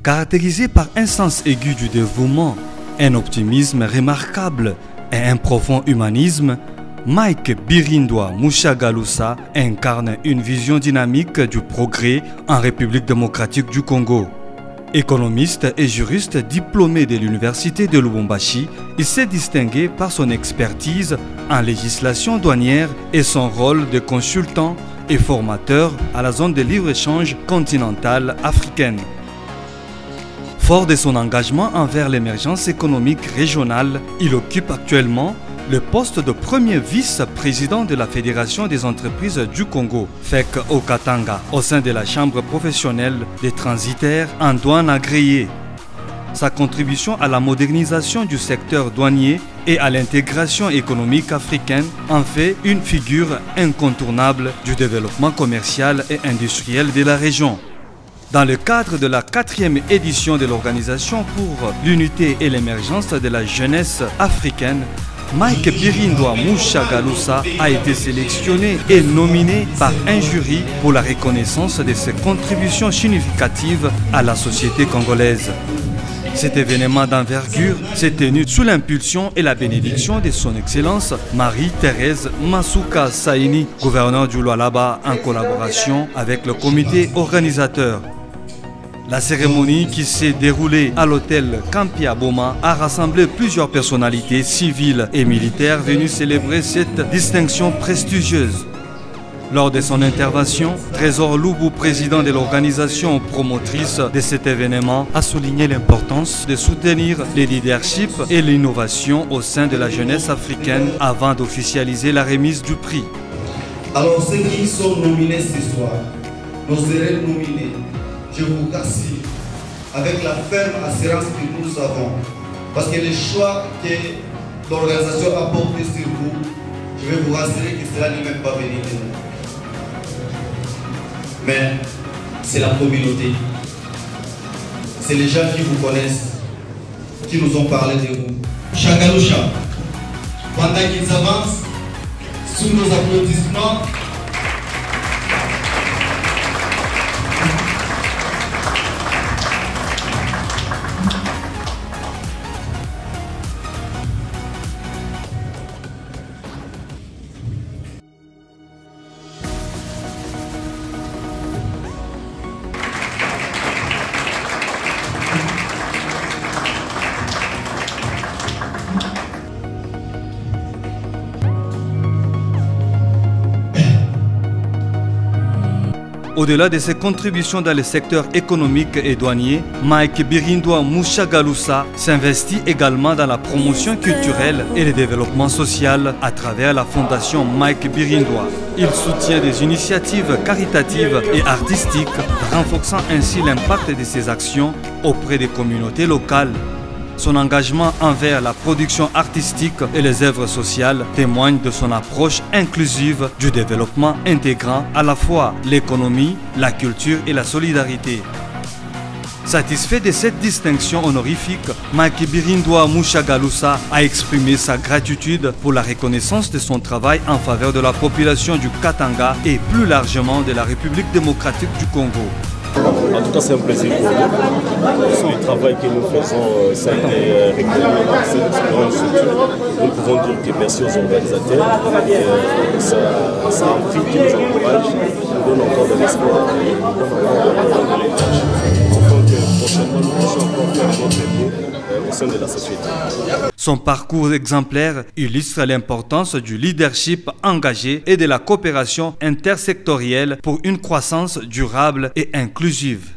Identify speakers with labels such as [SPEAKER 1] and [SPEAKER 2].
[SPEAKER 1] Caractérisé par un sens aigu du dévouement, un optimisme remarquable et un profond humanisme, Mike Birindwa Mushagalusa incarne une vision dynamique du progrès en République démocratique du Congo. Économiste et juriste diplômé de l'université de Lubumbashi, il s'est distingué par son expertise en législation douanière et son rôle de consultant et formateur à la zone de libre-échange continentale africaine. Fort de son engagement envers l'émergence économique régionale, il occupe actuellement le poste de premier vice-président de la Fédération des entreprises du Congo, FEC au Katanga, au sein de la Chambre professionnelle des transitaires en douane agréée. Sa contribution à la modernisation du secteur douanier et à l'intégration économique africaine en fait une figure incontournable du développement commercial et industriel de la région. Dans le cadre de la 4e édition de l'Organisation pour l'unité et l'émergence de la jeunesse africaine, Mike Birindwa Mushagalusa a été sélectionné et nominé par un jury pour la reconnaissance de ses contributions significatives à la société congolaise. Cet événement d'envergure s'est tenu sous l'impulsion et la bénédiction de son Excellence Marie-Thérèse Masuka Saini, gouverneur du Lualaba, en collaboration avec le comité organisateur. La cérémonie qui s'est déroulée à l'hôtel Campia Boma a rassemblé plusieurs personnalités civiles et militaires venues célébrer cette distinction prestigieuse. Lors de son intervention, Trésor Lubu, président de l'organisation promotrice de cet événement, a souligné l'importance de soutenir le leadership et l'innovation au sein de la jeunesse africaine avant d'officialiser la remise du prix.
[SPEAKER 2] Alors ceux qui sont nominés ce soir, nous serons nominés. Je vous remercie avec la ferme assurance que nous avons. Parce que le choix que l'organisation a porté sur vous, je vais vous rassurer que cela n'est même pas venu de nous. Mais c'est la communauté. C'est les gens qui vous connaissent, qui nous ont parlé de vous. Chagalusha, pendant qu'ils avancent, sous nos applaudissements,
[SPEAKER 1] Au-delà de ses contributions dans le secteur économique et douanier, Mike Birindwa Mushagalusa s'investit également dans la promotion culturelle et le développement social à travers la fondation Mike Birindwa. Il soutient des initiatives caritatives et artistiques, renforçant ainsi l'impact de ses actions auprès des communautés locales. Son engagement envers la production artistique et les œuvres sociales témoigne de son approche inclusive du développement intégrant à la fois l'économie, la culture et la solidarité. Satisfait de cette distinction honorifique, Mike Birindwa Mushagalusa a exprimé sa gratitude pour la reconnaissance de son travail en faveur de la population du Katanga et plus largement de la République démocratique du Congo.
[SPEAKER 3] En tout cas, c'est un plaisir pour nous. Le travail que nous faisons, ça a été reconnu par cette grande structure. Nous pouvons dire que merci aux organisateurs. Ça a un prix qui nous encourage, nous donne encore de l'espoir, nous donne encore de l'énergie. Afin que prochainement, nous puissions encore faire notre mieux au sein de la société.
[SPEAKER 1] Son parcours exemplaire illustre l'importance du leadership engagé et de la coopération intersectorielle pour une croissance durable et inclusive.